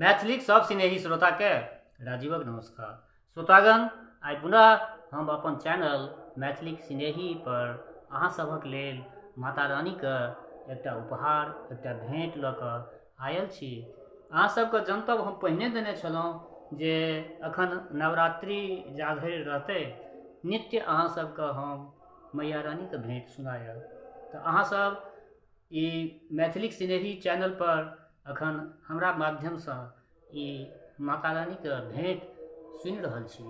मैथिलीक सब स्नेही श्रोता के राजीवक नमस्कार। श्रोतागण, आइ पुनः हम अपन चैनल मैथिलीक स्नेही पर अहाँ सभक लेल माता रानीके एकटा उपहार, एकटा भेंट लऽ कऽ आयल छी। अहाँ सबके जनतब हम पहिने देने छलहुँ जे अखन नवरात्रि जा धरि रहतै, नित्य अहाँ सबके हम मैया रानीके भेंट सुनायब। तऽ अहाँ सब ई मैथिलीक स्नेही चैनल पर अखन हमरा माध्यमसँ ई माता रानीके भेंट सुनि रहल छी।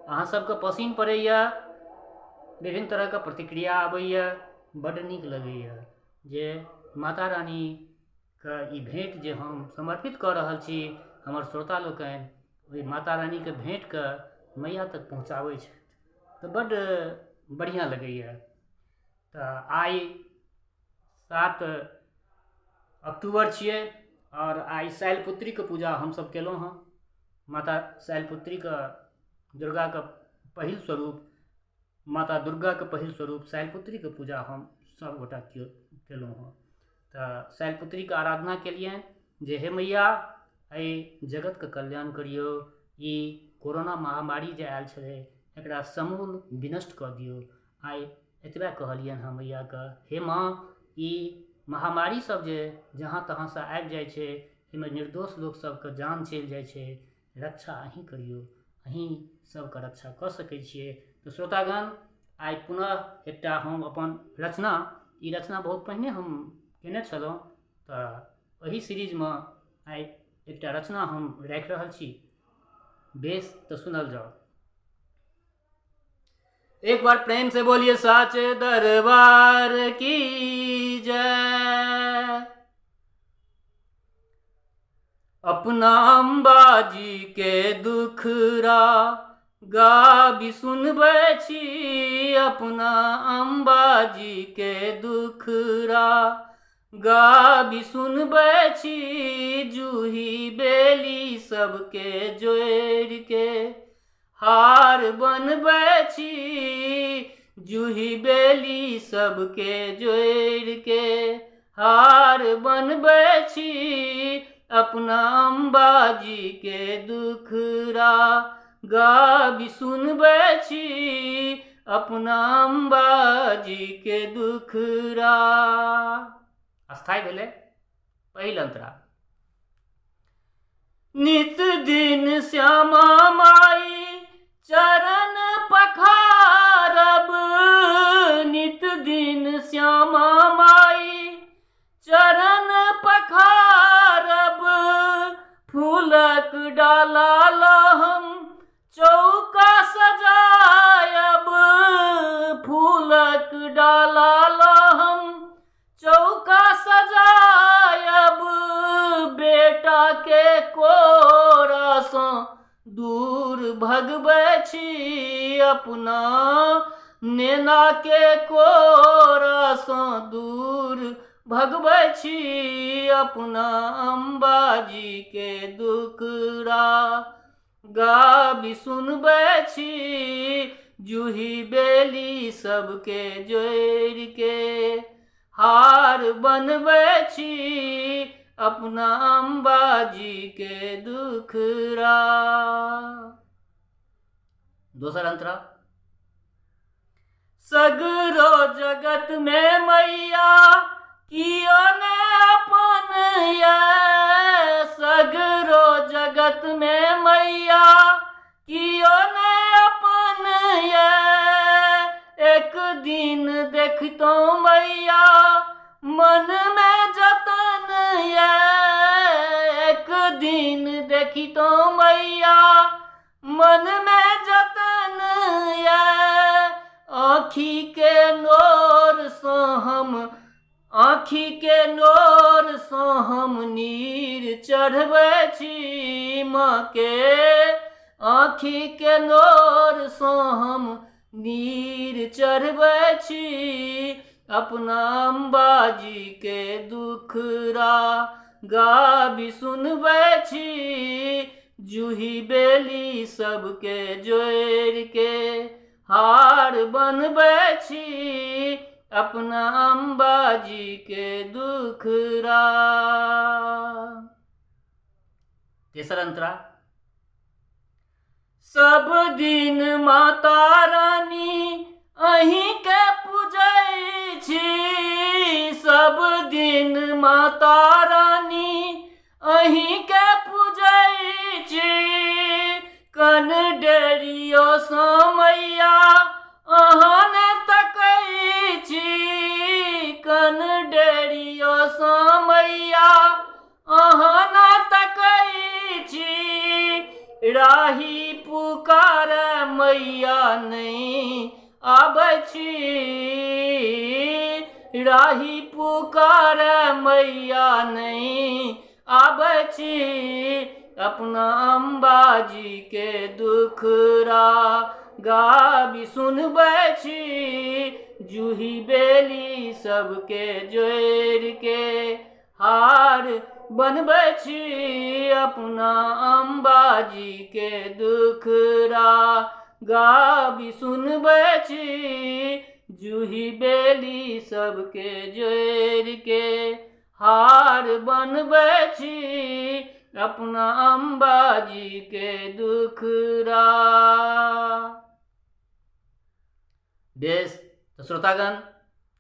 अहाँ सबके पसिन पड़ैए, विभिन्न तरहके प्रतिक्रिया आबैए, बड्ड नीक लगैए जे माता रानीके ई भेंट जे हम समर्पित कऽ रहल छी, हमर श्रोता लोकनि ओहि माता रानीके भेंटके मैया तक पहुँचाबै छथि, तऽ बड्ड बढ़िआँ लगैए। तऽ आइ 7 अक्टूबर छियै और आइ शैलपुत्रीके पूजा हमसब केलहुँ हँ। माता शैलपुत्रीके दुर्गाके पहिल स्वरूप, माता दुर्गाके पहिल स्वरूप शैलपुत्रीके पूजा हम सबगोटा केलहुँ हँ। तऽ शैलपुत्रीके आराधना केलियनि जे हे मैया एहि जगतके कल्याण करियौ, ई कोरोना महामारी जे आयल छलै एकरा समूल विनष्ट कऽ दियौ। आइ एतबे कहलियनि हँ मैयाके, हे माँ ई महामारी सब जे जहाँ तहाँसँ आबि जाइ छै, एहिमे निर्दोष लोक सबके जान चलि जाइ छै, रक्षा अहीँ करियौ, अहीँ सबके रक्षा कऽ सकै छियै। तऽ श्रोतागण, आइ पुनः एकटा हम अपन रचना, ई रचना बहुत पहिने हम केने छलहुँ, तऽ ओही सीरीजमे आइ एकटा रचना हम राखि रहल छी। बेस, तऽ सुनल जाओ। एक बार प्रेम से बोलिए साचे दरबार की जय। अपना अम्बाजी के दुखरा गाबी सुनबै छी, अपना अम्बाजी के दुखरा गाबी सुनबै छी, जूही बेली सबके जोड़ि के हार बनबै छी, जूही बेली सबके जोड़ि के हार बनबै छी, अपना अम्बाजी के दुखरा गाबी सुनबै छी, अपना अम्बाजी के दुखरा। अस्थाई भेलै पहिल अंतरा। नित दिन श्यामा माई चरण पखारब, नित दिन श्यामा माई चरण पखारब, फूलक डाला लहम चौका सजायब, फूलक डाला लहम चौका सजायब, बेटा के कोरासँ दूर भगबै छी, अपना नेना के कोरासँ दूर भगबै छी, अपना अम्बाजी के दुखरा गाबी सुनबै छी, जूही बेली सबके जोड़ि के हार बनबै छी, अपना अम्बाजी के दुखरा। दोसर अंतरा। सगरो जगत में मैया कियो ने अपन ये, सगरो जगत में मैया कियो ने अपन ये, एक दिन देखतो मैया मन में जतन ये, एक दिन देखतो मैया मन में जतन ये, आँखी के नोर सँ हम, आँखी के नोर सँ हम नीर चढ़बै छी, माँ के आँखी के नोर सँ हम नीर चढ़बै छी, अपना अम्बाजी के दुखरा गाबी सुनबै छी, जूही बेली सबके जोड़ि के हार बनबै छी, अपना अम्बाजी के दुखरा। तेसर अंतरा। सब दिन माता रानी अहीं के पूजै छी, सब दिन माता रानी अहीं के पूजै छी, कन डेरियो समैया अहाँ ने तकै छी, कन डेरियो समैया अहाँ ने तकै छी, राही पुकार मैया नहीं आबै छी, राही पुकार मैया नहीं आबै छी, अपना अम्बाजी के दुखरा गाबी सुनबै छी, जूही बेली सबके जोड़ के हार बनबै छी, अपना अम्बाजी के दुखरा गाबी सुनबै छी, जूही बेली सबके जोड़ के हार बनबै छी, अपना अम्बाजी के दुखरा। बेस तो श्रोतागण,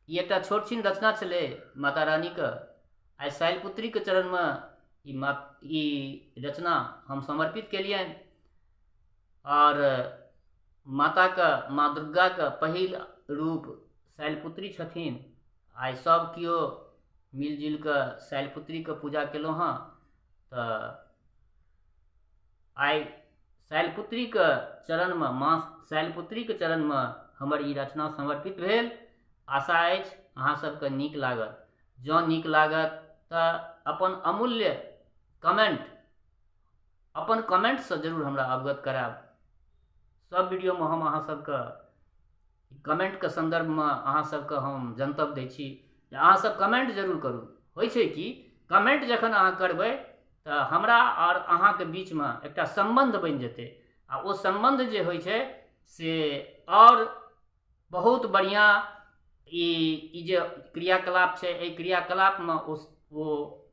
ये एकटा छोट छीन रचना छलै माता रानी के। आइ शैलपुत्री के चरण में ई रचना हम समर्पित केलियनि। और माता के, माँ दुर्गा के पहिल रूप शैलपुत्री छथिन। आइ सब कियो मिलजुल के शैलपुत्री के पूजा केलहुँ हाँ। तो आइ शैलपुत्री के चरण में, माँ शैलपुत्री के चरण में हमर ई रचना समर्पित भेल। आशा अछि अहाँ सबके नीक लागत। जँ नीक लागत तऽ अपन अमूल्य कमेंट, अपन कमेंट से जरूर हमरा अवगत करायब। सब वीडियो में हम अहाँ सबके कमेंट के संदर्भ में अहाँ सबके हम जनतब दै छी जे अहाँ सब कमेंट जरूर करू। होइ छै कि कमेंट जखन अहाँ करबै तऽ हमरा और अहाँ के बीच में एकटा संबंध बनि जेतै, आ ओ संबंध जे होइ छै से और बहुत बढ़िया ई जे क्रियाकलाप छै, एहि क्रियाकलाप में ओ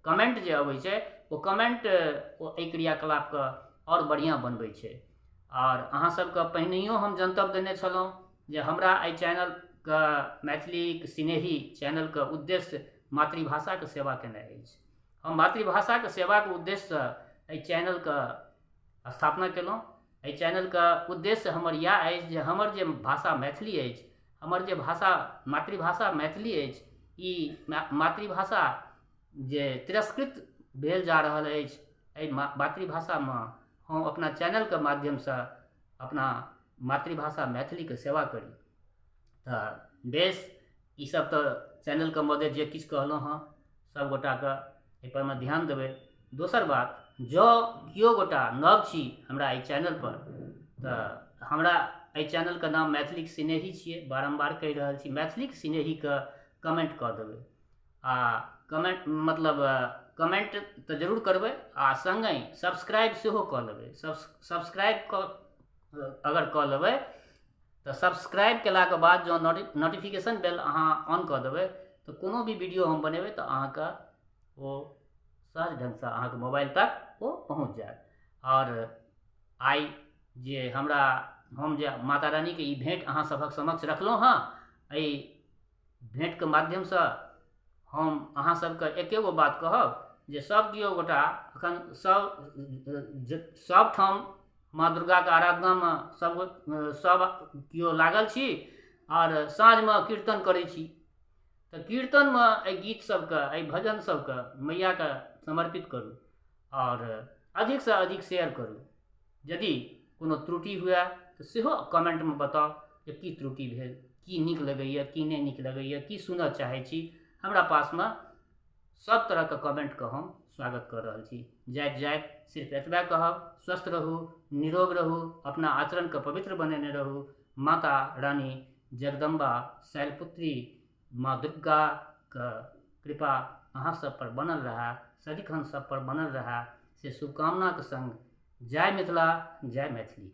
कमेंट जे अबै छै, ओ कमेंट एहि क्रियाकलाप के और बढ़िया बनबै छै। और अहाँ सबके पहिनहियो हम जनतब देने छलहुँ जे हमरा एहि चैनल के, मैथिली सिनेही चैनल के उद्देश्य मातृभाषा के सेवा केनाइ अछि। हम मातृभाषा के सेवा के उद्देश्य से एहि चैनल के स्थापना केलहुँ। एहि चैनल के उद्देश्य हमर इएह अछि जे हमर जे भाषा मैथिली अछि, हमर जे भाषा मातृभाषा मैथिली अछि, ई मातृभाषा जे तिरस्कृत भेल जा रहल अछि, एहि मातृभाषा में हम अपना चैनल के माध्यम से अपना मातृभाषा मैथिली के सेवा करी। तो बेस, ई सब तो चैनल के मदद जे किछु कहलहुँ हाँ, सब गोटा के एहि पर में ध्यान देबै। दोसर बात, जो कियो गोटा नव छी हमरा एहि चैनल पर, तो हमरा एहि चैनल के नाम मैथिली सिनेही छियै। बारम्बार कहि रहल छी, मैथिली सिनेही के कमेंट कऽ देबै। आ कमेंट मतलब कमेंट तो जरूर करबै, आ संगहि सब्सक्राइब सेहो कऽ लेबै। सब्सक्राइब अगर कऽ लेबै तो सब्सक्राइब केला के बाद जो नोटिफिकेशन बेल अहाँ ऑन कऽ देबै, तो कोनो भी वीडियो हम बनेबै तो अहाँके वो सहज ढंग से अहाँके मोबाइल तक वो पहुँच जायत। और आइ जे हमरा हम जे माता रानी के ई भेंट अहाँ सभक समक्ष रखलहुँ हाँ, एहि भेंट के माध्यम से हम अहाँ सबके एके गो बात कहब जे सब कियो गोटा अखन सब ठाम माँ दुर्गा के आराधना में सब कियो लागल छी, और साँझ में कीर्तन करै छी। तो कीर्तन में एहि गीत सबके, एहि भजन सबके मैया के समर्पित करू, और अधिक से अधिक शेयर करू। यदि कोनो त्रुटि हुए तो सेहो कमेंट में बताउ जे की त्रुटि भेल, की नीक लगैए, की नहीं नीक लगैए, की सुनऽ चाहै छी। हमरा पास में सब तरह के कमेंट के हम स्वागत कर रहल छी। जाइत जाइत सिर्फ एतबे कहब, स्वस्थ रहू, निरोग रहू, अपना आचरण के पवित्र बनेने रहू। माता रानी जगदम्बा शैलपुत्री माँ दुर्गा के कृपा अहाँ सब पर बनल रहा, सदिखन सब पर बनल रहा, से शुभकामना के संग जय मिथिला, जय मैथिली।